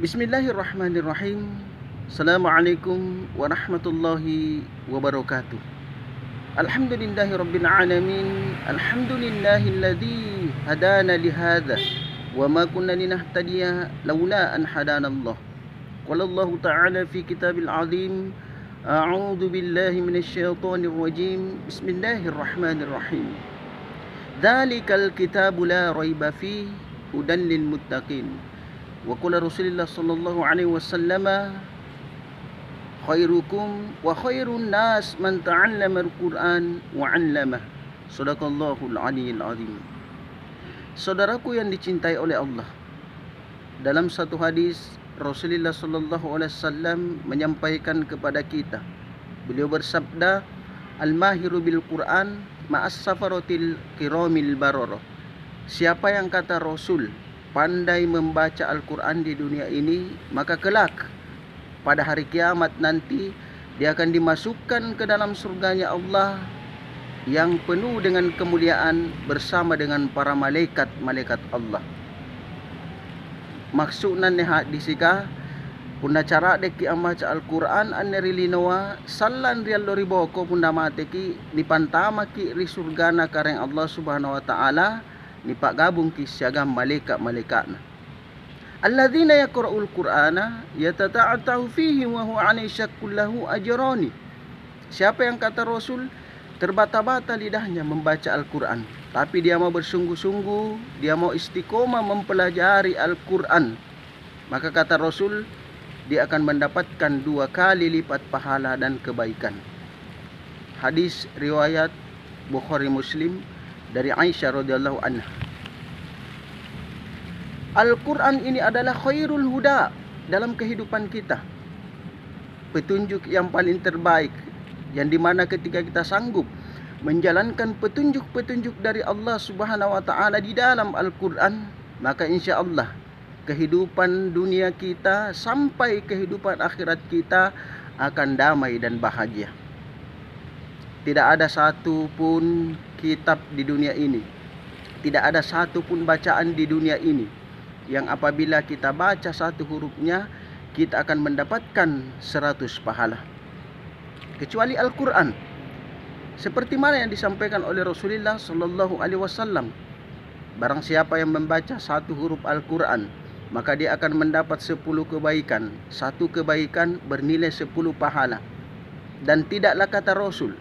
Bismillahirrahmanirrahim. Assalamualaikum warahmatullahi wabarakatuh. Alhamdulillahi rabbil alamin. Alhamdulillahilladzi hadana lihadza wa ma kunna linahtadiya laula an hadanallah. Qala Allah ta'ala fi kitabil azim. A'udzu billahi minasyaitonir rajim. Bismillahirrahmanirrahim. Dzalikal kitabu la raiba fihi hudan lil muttaqin. Wa qala Rasulullah sallallahu alaihi wasallam khairukum wa khairun nas man ta'allama al-Quran wa 'allamah. Shadaqallahul aliyyil azim. Saudaraku yang dicintai oleh Allah, dalam satu hadis Rasulullah sallallahu alaihi wasallam menyampaikan kepada kita, beliau bersabda, al-mahiru bil Quran ma'as safaratil kiramil bararah. Siapa yang kata Rasul pandai membaca Al-Quran di dunia ini, maka kelak pada hari kiamat nanti dia akan dimasukkan ke dalam surganya Allah yang penuh dengan kemuliaan bersama dengan para malaikat-malaikat Allah. Maksudnya nehat disika punda cara deki ambaca Al-Quran anerilinawa sallan rial doriboko punda mateki dipantama ki ri surgana kareng Allah Subhanahu wa taala ni pak gabung ki siagam malaikat-malaikatna. Alladzina yaqra'ul Qur'ana yatata'atahu fihi wa huwa 'alai syakkul lahu ajrani. Siapa yang kata Rasul terbata-bata lidahnya membaca Al-Quran, tapi dia mau bersungguh-sungguh, dia mau istiqomah mempelajari Al-Quran, maka kata Rasul dia akan mendapatkan 2 kali lipat pahala dan kebaikan. Hadis riwayat Bukhari Muslim dari Aisyah radhiyallahu anha. Al-Quran ini adalah khairul huda dalam kehidupan kita, petunjuk yang paling terbaik, yang dimana ketika kita sanggup menjalankan petunjuk-petunjuk dari Allah Subhanahu wa ta'ala di dalam Al-Quran, maka insya Allah kehidupan dunia kita sampai kehidupan akhirat kita akan damai dan bahagia. Tidak ada satu pun kitab di dunia ini, tidak ada satu pun bacaan di dunia ini yang apabila kita baca satu hurufnya kita akan mendapatkan 100 pahala, kecuali Al-Quran. Seperti mana yang disampaikan oleh Rasulullah sallallahu alaihi wasallam, barang siapa yang membaca satu huruf Al-Quran, maka dia akan mendapat 10 kebaikan. Satu kebaikan bernilai 10 pahala. Dan tidaklah kata Rasul,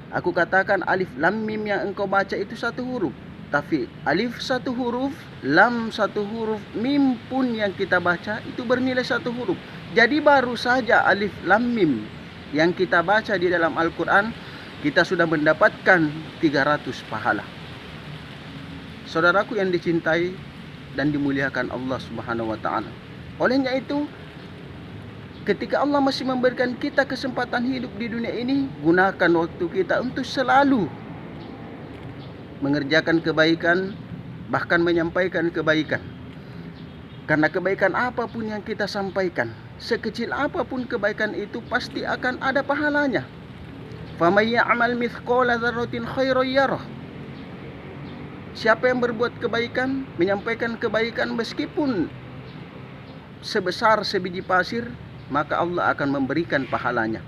aku katakan alif lam mim yang engkau baca itu satu huruf, tapi alif satu huruf, lam satu huruf, mim pun yang kita baca itu bernilai satu huruf. Jadi baru saja alif lam mim yang kita baca di dalam Al-Quran, kita sudah mendapatkan 300 pahala. Saudaraku yang dicintai dan dimuliakan Allah Subhanahu wa ta'ala, olehnya itu ketika Allah masih memberikan kita kesempatan hidup di dunia ini, gunakan waktu kita untuk selalu mengerjakan kebaikan, bahkan menyampaikan kebaikan. Karena kebaikan apapun yang kita sampaikan, sekecil apapun kebaikan itu pasti akan ada pahalanya. Faman ya'mal mithqala dzarratin khairan yarah. Siapa yang berbuat kebaikan, menyampaikan kebaikan meskipun sebesar sebiji pasir, maka Allah akan memberikan pahalanya.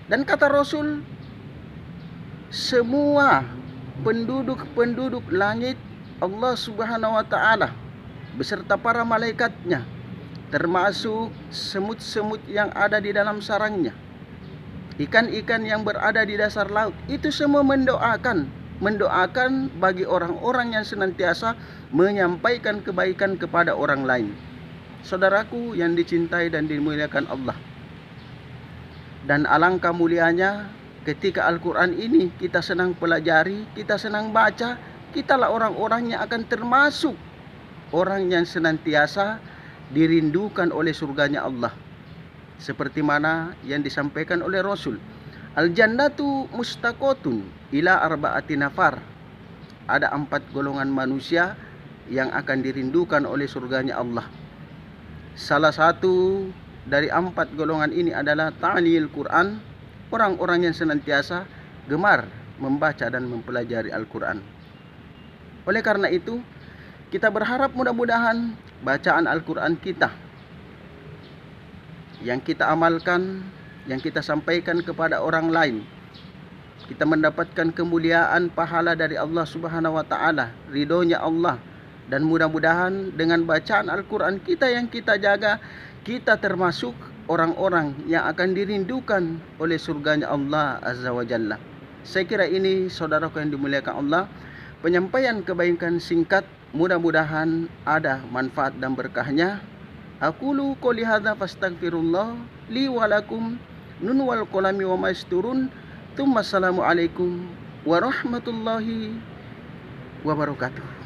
Dan kata Rasul, semua penduduk langit Allah Subhanahu wa ta'ala beserta para malaikatnya, termasuk semut-semut yang ada di dalam sarangnya, ikan-ikan yang berada di dasar laut, itu semua mendoakan bagi orang-orang yang senantiasa menyampaikan kebaikan kepada orang lain. Saudaraku yang dicintai dan dimuliakan Allah, dan alangkah mulianya ketika Al-Quran ini kita senang pelajari, kita senang baca, kitalah orang-orang yang akan termasuk orang yang senantiasa dirindukan oleh surganya Allah. Seperti mana yang disampaikan oleh Rasul, al-jannatu mustaqotun ila arba'ati nafar. Ada 4 golongan manusia yang akan dirindukan oleh surganya Allah. Salah satu dari 4 golongan ini adalah ta'lil Quran, orang-orang yang senantiasa gemar membaca dan mempelajari Al-Quran. Oleh karena itu, kita berharap mudah-mudahan bacaan Al-Quran kita, yang kita amalkan, yang kita sampaikan kepada orang lain, kita mendapatkan kemuliaan pahala dari Allah Subhanahu wa taala, ridhonya Allah. Dan mudah-mudahan dengan bacaan Al-Quran kita yang kita jaga, kita termasuk orang-orang yang akan dirindukan oleh surganya Allah Azza wa Jalla. Saya kira ini saudaraku yang dimuliakan Allah, penyampaian kebaikan singkat, mudah-mudahan ada manfaat dan berkahnya. Aqulu qouli hadza fastaghfirullah li wa lakum nun wal qalami wa masturun. Assalamualaikum warahmatullahi wabarakatuh.